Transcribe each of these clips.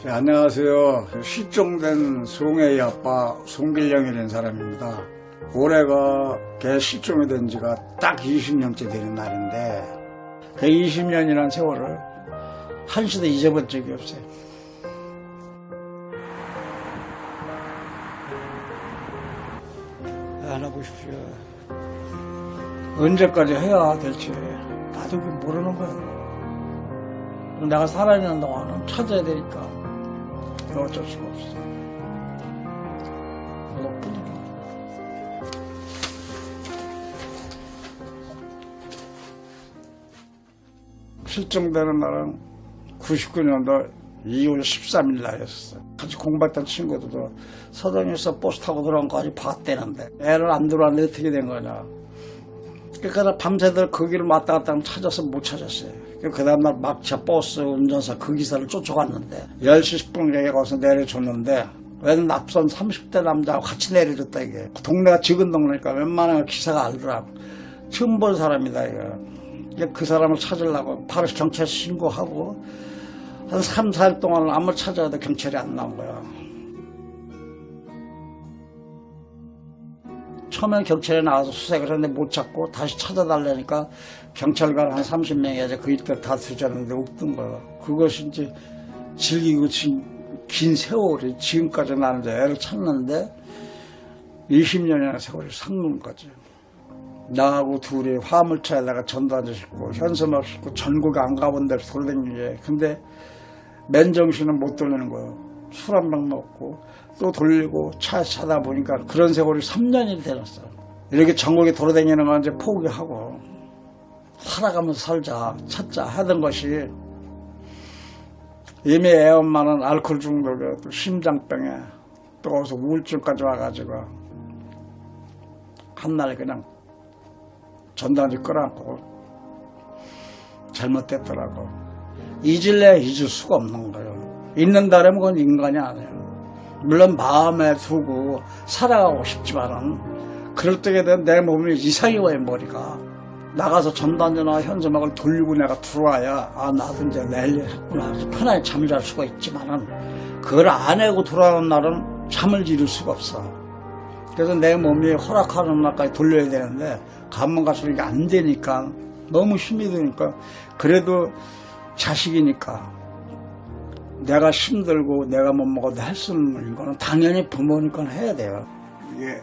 네, 안녕하세요. 실종된 송혜의 아빠 송길령이라는 사람입니다. 올해가 걔 실종이 된 지가 딱 20년째 되는 날인데 그 20년이라는 세월을 한시도 잊어본 적이 없어요. 안 하고 싶죠. 언제까지 해야 될지 나도 모르는 거야. 내가 살아있는 동안은 찾아야 되니까 어쩔 수가 없어. 그것뿐이야. 실종되는 날은 99년도 2월 13일 날이었어. 같이 공부했던 친구들도 서동에서 버스 타고 들어온 거까지 봤대는데 애를 안 들어왔는데 어떻게 된 거냐. 그러니까 밤새들 그 길을 왔다 갔다 하면 찾아서 못 찾았어요. 그 다음날 막차 버스 운전사 그 기사를 쫓아갔는데 10시 10분경에 가서 내려줬는데 웬 앞선 30대 남자하고 같이 내려줬다 이게. 동네가 적은 동네니까 웬만하면 기사가 알더라고. 처음 본 사람이다 이거. 그 사람을 찾으려고 바로 경찰 신고하고 한 3, 4일 동안 아무리 찾아도 경찰이 안 나온 거야. 처음엔 경찰에 나와서 수색을 했는데 못 찾고 다시 찾아달라니까 경찰관 한 30명이 이제 그 일대 다 뒤졌는데 없던 거야. 그것이 이제 즐기고 긴 세월이 지금까지 나는 이제 애를 찾는데 20년이나 세월이 삭는 거지. 나하고 둘이 화물차에다가 전단지 싣고 현수막 싣고 전국에 안 가본 데를 돌아다니게. 근데 맨정신은 못 돌리는 거예요. 술 한 병 먹고 또 돌리고 차 찾아 보니까 그런 세월이 3년이 되었어. 이렇게 전국에 돌아다니는 건 이제 포기하고 살아가면서 살자 찾자 하던 것이 이미 애 엄마는 알코올 중독에 또 심장병에 또 거기서 우울증까지 와가지고 한날 그냥 전단지 끌어안고 잘못됐더라고. 잊을래야 잊을 수가 없는 거예요. 잊는다면 그건 인간이 아니에요. 물론 마음에 두고 살아가고 싶지만은 그럴 때에 되면 내 몸이 이상이 와요. 머리가 나가서 전단지나 현수막을 돌리고 내가 들어와야 아 나도 이제 내일 했구나 편하게 잠을 잘 수가 있지만은 그걸 안 하고 돌아오는 날은 잠을 이룰 수가 없어. 그래서 내 몸이 허락하는 날까지 돌려야 되는데 가면 갈수록 이게 안 되니까 너무 힘이 드니까 그래도 자식이니까 내가 힘들고 내가 못 먹어도 할 수 있는 거는 당연히 부모니까 해야 돼요. 이게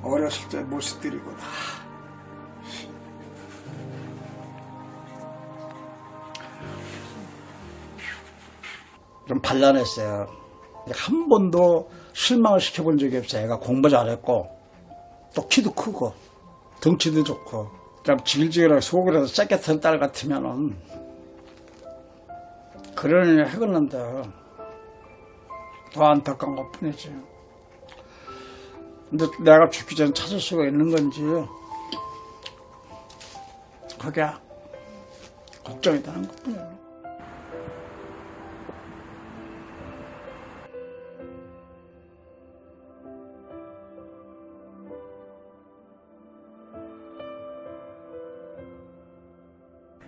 어렸을 때 모습들이고 다 좀 반란했어요. 한 번도 실망을 시켜본 적이 없어요. 애가 공부 잘했고 또 키도 크고 덩치도 좋고 그냥 질질하게 속이라도 세게 튼 딸 같으면은 그런 일 해갔는데 더 안타까운 것 뿐이지. 근데 내가 죽기 전에 찾을 수가 있는 건지 그게 걱정이 되는 것 뿐이에요.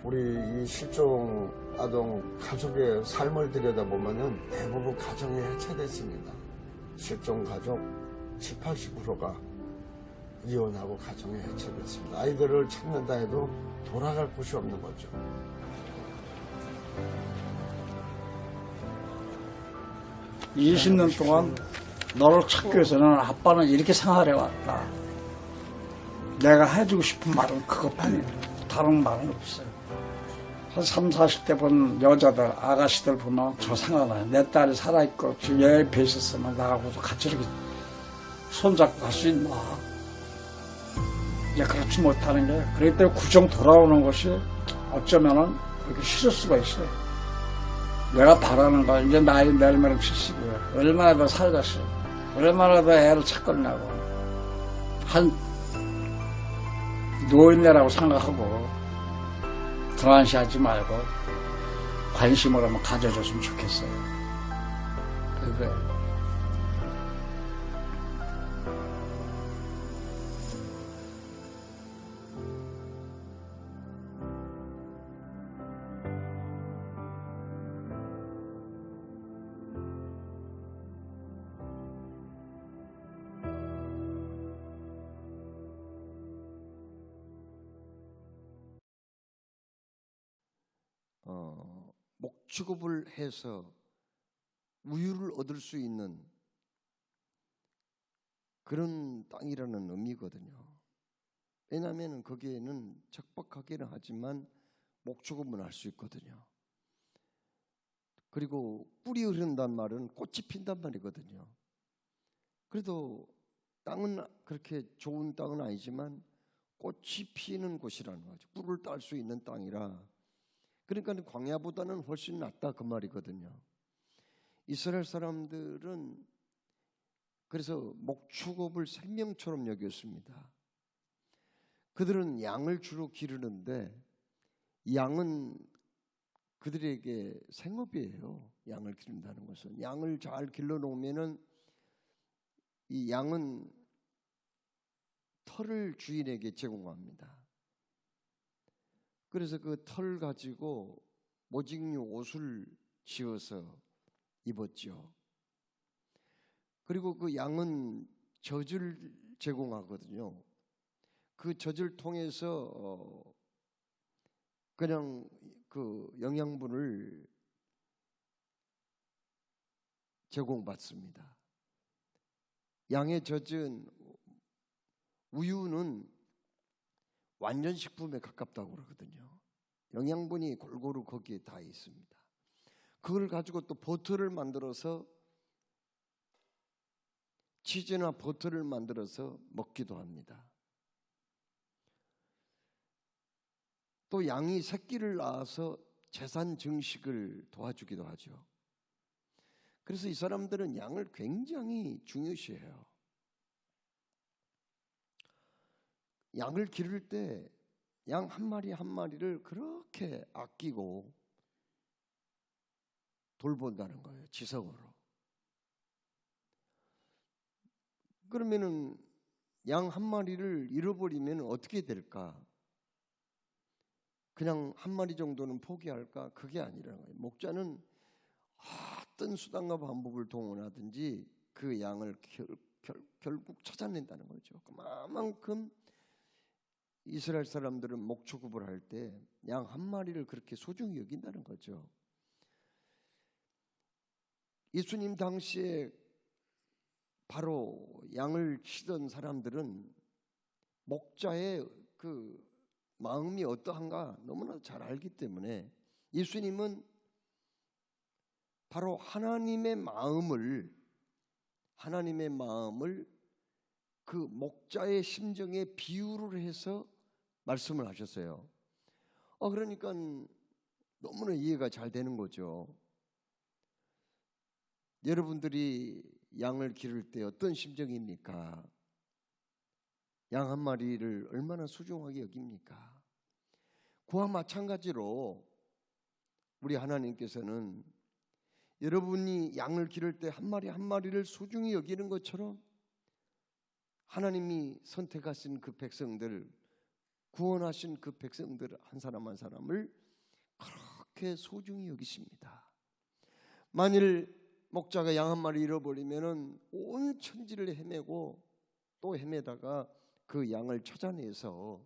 우리 이 실종 아동 가족의 삶을 들여다보면은 대부분 가정이 해체됐습니다. 실종 가족 70, 80%가 이혼하고 가정이 해체됐습니다. 아이들을 찾는다 해도 돌아갈 곳이 없는 거죠. 이 20년 동안 너를 찾기 위해서는 아빠는 이렇게 생활해 왔다. 내가 해주고 싶은 말은 그것뿐이에요. 다른 말은 없어요. 한 30, 40대 본 여자들, 아가씨들 보면 저 생각나요. 내 딸이 살아있고 지금 얘 옆에 있었으면 나하고도 같이 이렇게 손잡고 갈 수 있나. 이제 그렇지 못하는 게 그렇기 때문에 구정 돌아오는 것이 어쩌면은 그렇게 싫을 수가 있어요. 내가 바라는 거 이제 나이 내일면 70이에요. 얼마나 더 살겠어요. 얼마나 더 애를 찾겠냐고. 한 노인네라고 생각하고 등한시하지 말고 관심을 한번 가져줬으면 좋겠어요. 그래. 목축업을 해서 우유를 얻을 수 있는 그런 땅이라는 의미거든요. 왜냐하면 거기에는 척박하기는 하지만 목축업은 할 수 있거든요. 그리고 뿔이 흐른단 말은 꽃이 핀단 말이거든요. 그래도 땅은 그렇게 좋은 땅은 아니지만 꽃이 피는 곳이라는 거죠. 뿔을 딸 수 있는 땅이라. 그러니까 광야보다는 훨씬 낫다 그 말이거든요. 이스라엘 사람들은 그래서 목축업을 생명처럼 여겼습니다. 그들은 양을 주로 기르는데 양은 그들에게 생업이에요. 양을 기른다는 것은. 양을 잘 길러놓으면은 이 양은 털을 주인에게 제공합니다. 그래서 그 털 가지고 모직류 옷을 지어서 입었죠. 그리고 그 양은 젖을 제공하거든요. 그 젖을 통해서 그냥 그 영양분을 제공받습니다. 양의 젖은 우유는 완전 식품에 가깝다고 그러거든요. 영양분이 골고루 거기에 다 있습니다. 그걸 가지고 또 버터를 만들어서 치즈나 버터를 만들어서 먹기도 합니다. 또 양이 새끼를 낳아서 재산 증식을 도와주기도 하죠. 그래서 이 사람들은 양을 굉장히 중요시해요. 양을 기를 때 양 한 마리 한 마리를 그렇게 아끼고 돌본다는 거예요. 지성으로. 그러면은 양 한 마리를 잃어버리면 어떻게 될까? 그냥 한 마리 정도는 포기할까? 그게 아니라는 거예요. 목자는 어떤 수단과 방법을 동원하든지 그 양을 결국 찾아낸다는 거죠. 그만큼 이스라엘 사람들은 목축업을 할 때 양 한 마리를 그렇게 소중히 여긴다는 거죠. 예수님 당시에 바로 양을 치던 사람들은 목자의 그 마음이 어떠한가 너무나 잘 알기 때문에 예수님은 바로 하나님의 마음을 그 목자의 심정에 비유를 해서 말씀을 하셨어요. 그러니까 너무나 이해가 잘 되는 거죠. 여러분들이 양을 기를 때 어떤 심정입니까? 양 한 마리를 얼마나 소중하게 여깁니까? 그와 마찬가지로 우리 하나님께서는 여러분이 양을 기를 때 한 마리 한 마리를 소중히 여기는 것처럼 하나님이 선택하신 그 백성들, 구원하신 그 백성들 한 사람 한 사람을 그렇게 소중히 여기십니다. 만일 목자가 양 한 마리 잃어버리면 온 천지를 헤매고 또 헤매다가 그 양을 찾아내서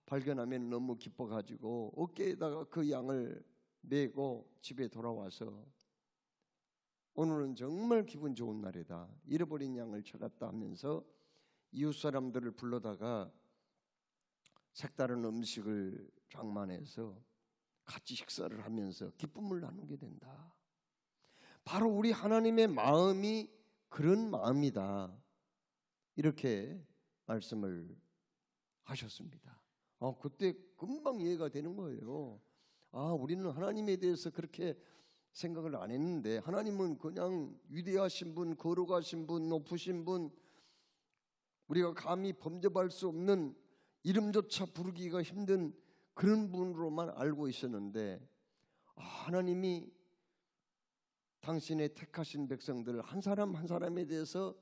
발견하면 너무 기뻐가지고 어깨에다가 그 양을 메고 집에 돌아와서 오늘은 정말 기분 좋은 날이다. 잃어버린 양을 찾았다 하면서 이웃 사람들을 불러다가 색다른 음식을 장만해서 같이 식사를 하면서 기쁨을 나누게 된다. 바로 우리 하나님의 마음이 그런 마음이다. 이렇게 말씀을 하셨습니다. 그때 금방 이해가 되는 거예요. 우리는 하나님에 대해서 그렇게 생각을 안 했는데 하나님은 그냥 위대하신 분, 거룩하신 분, 높으신 분, 우리가 감히 범접할 수 없는 이름조차 부르기가 힘든 그런 분으로만 알고 있었는데 하나님이 당신의 택하신 백성들 한 사람 한 사람에 대해서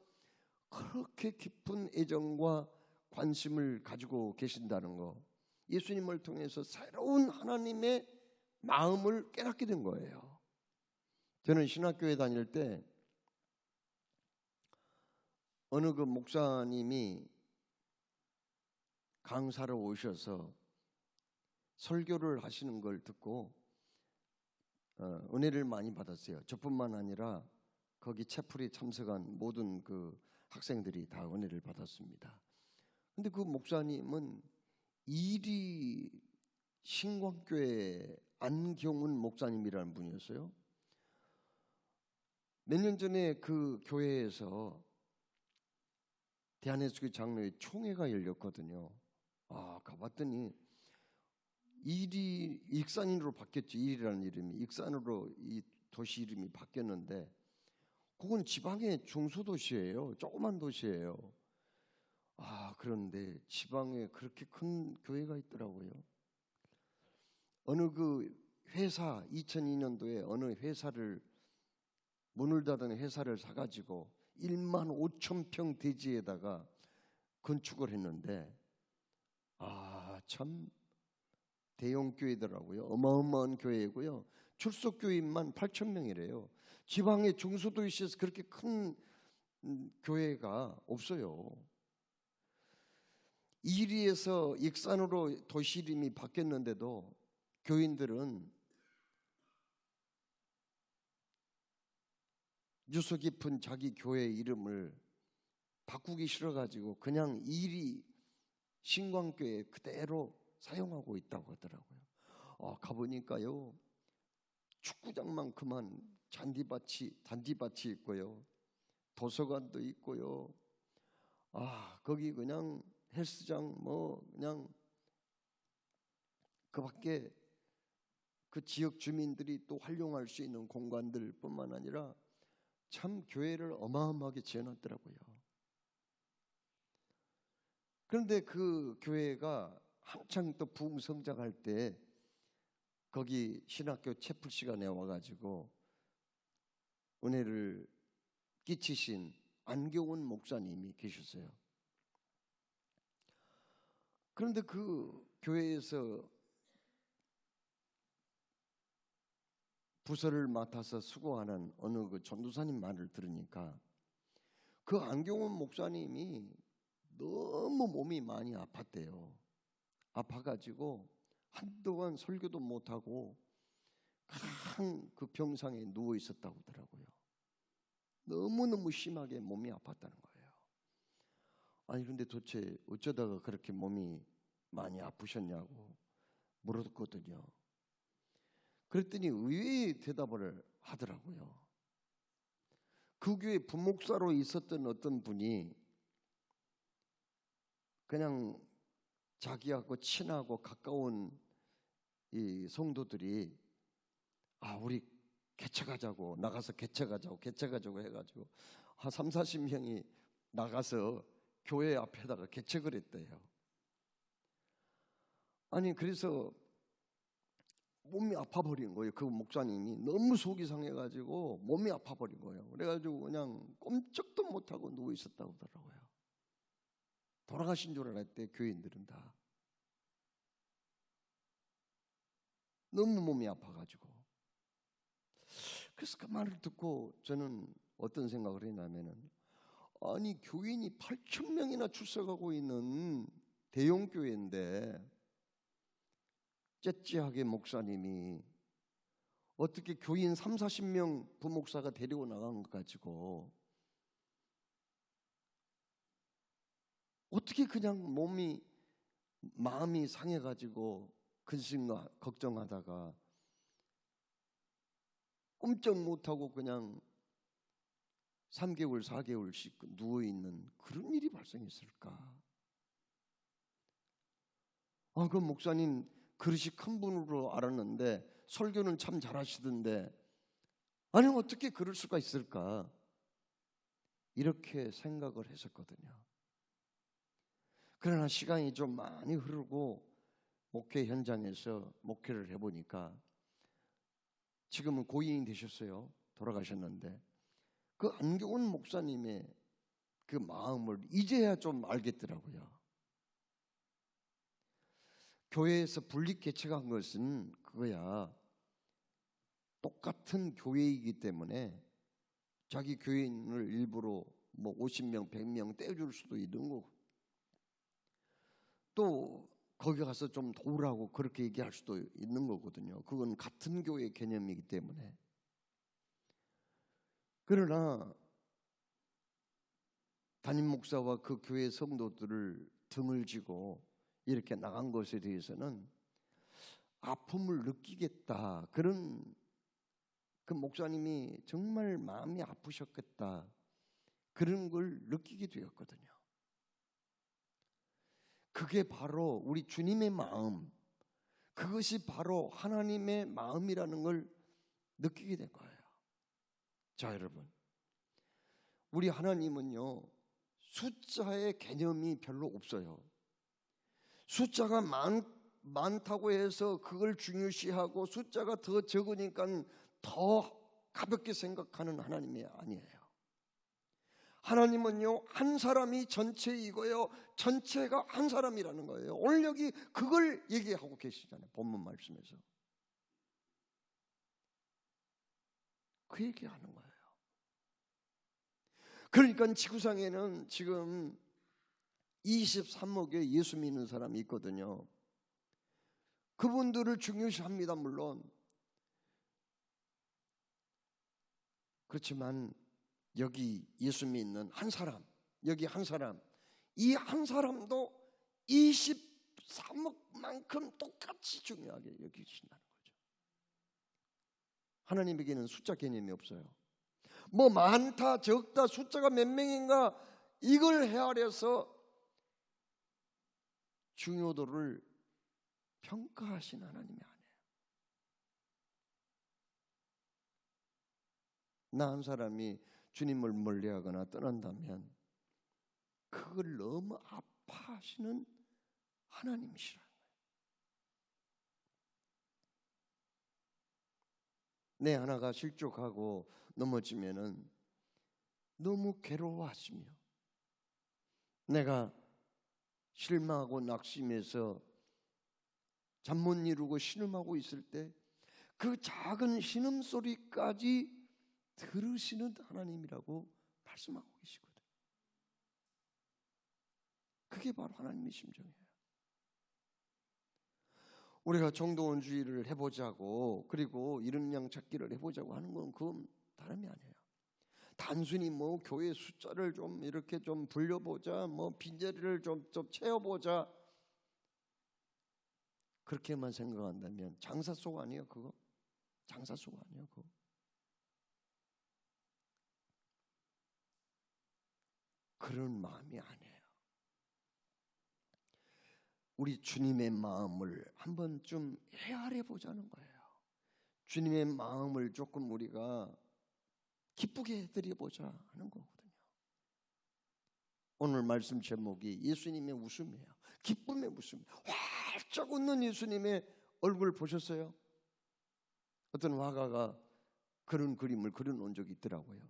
그렇게 깊은 애정과 관심을 가지고 계신다는 거, 예수님을 통해서 새로운 하나님의 마음을 깨닫게 된 거예요. 저는 신학교에 다닐 때 어느 그 목사님이 강사로 오셔서 설교를 하시는 걸 듣고 은혜를 많이 받았어요. 저뿐만 아니라 거기 채플에 참석한 모든 그 학생들이 다 은혜를 받았습니다. 근데 그 목사님은 이리 신광교회 안경훈 목사님이라는 분이었어요. 몇 년 전에 그 교회에서 대한예수교 장로회 총회가 열렸거든요. 가봤더니 일이 익산으로 바뀌었죠. 일이라는 이름이 익산으로 이 도시 이름이 바뀌었는데 그건 지방의 중소도시예요. 조그만 도시예요. 그런데 지방에 그렇게 큰 교회가 있더라고요. 어느 그 회사 2002년도에 어느 회사를 문을 닫은 회사를 사가지고 1만 5천 평 대지에다가 건축을 했는데 참 대형 교회더라고요. 어마어마한 교회고요. 출석 교인만 8천 명이래요. 지방의 중소도시에서 그렇게 큰 교회가 없어요. 이리에서 익산으로 도시 이름이 바뀌었는데도 교인들은 유서 깊은 자기 교회 이름을 바꾸기 싫어가지고 그냥 이리 신광교회 그대로 사용하고 있다고 하더라고요. 가보니까요, 축구장만큼한 잔디밭이 있고요, 도서관도 있고요. 거기 그냥 헬스장 그냥 그 밖에 그 지역 주민들이 또 활용할 수 있는 공간들뿐만 아니라 참 교회를 어마어마하게 지어놨더라고요. 그런데 그 교회가 한창 또 부흥 성장할 때 거기 신학교 채플 시간에 와가지고 은혜를 끼치신 안경훈 목사님이 계셨어요. 그런데 그 교회에서 부서를 맡아서 수고하는 어느 그 전도사님 말을 들으니까 그 안경훈 목사님이 너무 몸이 많이 아팠대요. 아파가지고 한동안 설교도 못하고 강 그 병상에 누워 있었다고 하더라고요. 너무너무 심하게 몸이 아팠다는 거예요. 근데 도대체 어쩌다가 그렇게 몸이 많이 아프셨냐고 물었거든요. 그랬더니 의외의 대답을 하더라고요. 그 교회 부목사로 있었던 어떤 분이 그냥 자기하고 친하고 가까운 이 성도들이 우리 개척하자고 나가서 개척하자고 해가지고 한 3, 40명이 나가서 교회 앞에다가 개척을 했대요. 그래서 몸이 아파버린 거예요. 그 목사님이 너무 속이 상해가지고 몸이 아파버린 거예요. 그래가지고 그냥 꼼짝도 못하고 누워 있었다고 하더라고요. 돌아가신 줄 알았대. 교인들은 다 너무 몸이 아파가지고. 그래서 그 말을 듣고 저는 어떤 생각을 했냐면은 교인이 8천 명이나 출석하고 있는 대형 교회인데 째째하게 목사님이 어떻게 교인 3, 40명 부목사가 데리고 나간 것 가지고 어떻게 그냥 마음이 상해가지고 근심과 걱정하다가 꼼짝 못하고 그냥 3개월, 4개월씩 누워있는 그런 일이 발생했을까? 그 목사님 그릇이 큰 분으로 알았는데 설교는 참 잘하시던데 어떻게 그럴 수가 있을까? 이렇게 생각을 했었거든요. 그러나 시간이 좀 많이 흐르고 목회 현장에서 목회를 해보니까 지금은 고인이 되셨어요. 돌아가셨는데 그 안경훈 목사님의 그 마음을 이제야 좀 알겠더라고요. 교회에서 분립 개척한 것은 그거야. 똑같은 교회이기 때문에 자기 교인을 일부러 50명, 100명 떼줄 수도 있는 거고 또 거기 가서 좀 도우라고 그렇게 얘기할 수도 있는 거거든요. 그건 같은 교회 개념이기 때문에. 그러나 담임 목사와 그 교회 성도들을 등을 지고 이렇게 나간 것에 대해서는 아픔을 느끼겠다, 그런 그 목사님이 정말 마음이 아프셨겠다, 그런 걸 느끼게 되었거든요. 그게 바로 우리 주님의 마음, 그것이 바로 하나님의 마음이라는 걸 느끼게 된 거예요. 자, 여러분, 우리 하나님은요, 숫자의 개념이 별로 없어요. 숫자가 많다고 해서 그걸 중요시하고 숫자가 더 적으니까 더 가볍게 생각하는 하나님이 아니에요. 하나님은요, 한 사람이 전체이고요, 전체가 한 사람이라는 거예요. 오늘 여기 그걸 얘기하고 계시잖아요, 본문 말씀에서. 그 얘기하는 거예요. 그러니까 지구상에는 지금 23억의 예수 믿는 사람이 있거든요. 그분들을 중요시합니다, 물론. 그렇지만 여기 예수 믿는 한 사람, 여기 한 사람, 이 한 사람도 23억만큼 똑같이 중요하게 여기신다는 거죠. 하나님에게는 숫자 개념이 없어요. 뭐 많다 적다 숫자가 몇 명인가 이걸 헤아려서 중요도를 평가하신 하나님이 아니에요. 나 한 사람이 주님을 멀리하거나 떠난다면 그걸 너무 아파하시는 하나님이시라는 거예요. 내 하나가 실족하고 넘어지면은 너무 괴로워하시며, 내가 실망하고 낙심해서 잠 못 이루고 신음하고 있을 때 그 작은 신음소리까지 들으시는 하나님이라고 말씀하고 계시거든요. 그게 바로 하나님의 심정이에요. 우리가 정도원주의를 해보자고, 그리고 이른 양 찾기를 해보자고 하는 건 그건 다름이 아니에요. 단순히 뭐 교회 숫자를 좀 이렇게 좀 불려보자, 뭐 빈자리를 좀 채워보자, 그렇게만 생각한다면 장사속 아니에요, 그거? 장사속 아니에요, 그거? 그런 마음이 아니에요. 우리 주님의 마음을 한번 좀 헤아려 보자는 거예요. 주님의 마음을 조금 우리가 기쁘게 해드려 보자 하는 거거든요. 오늘 말씀 제목이 예수님의 웃음이에요. 기쁨의 웃음. 활짝 웃는 예수님의 얼굴 보셨어요? 어떤 화가가 그런 그림을 그려놓은 적이 있더라고요.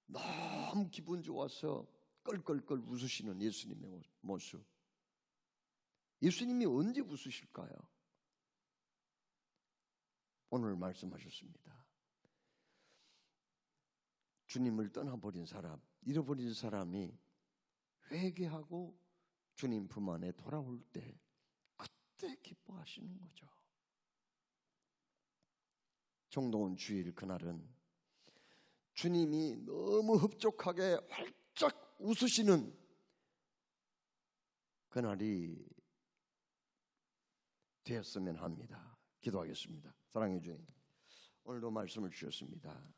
너무 기분 좋아서 껄껄껄 웃으시는 예수님의 모습. 예수님이 언제 웃으실까요? 오늘 말씀하셨습니다. 주님을 떠나버린 사람, 잃어버린 사람이 회개하고 주님 품 안에 돌아올 때 그때 기뻐하시는 거죠. 정동원 주일 그날은 주님이 너무 흡족하게 활짝 웃으시는 그날이 되었으면 합니다. 기도하겠습니다. 사랑해 주님, 오늘도 말씀을 주셨습니다.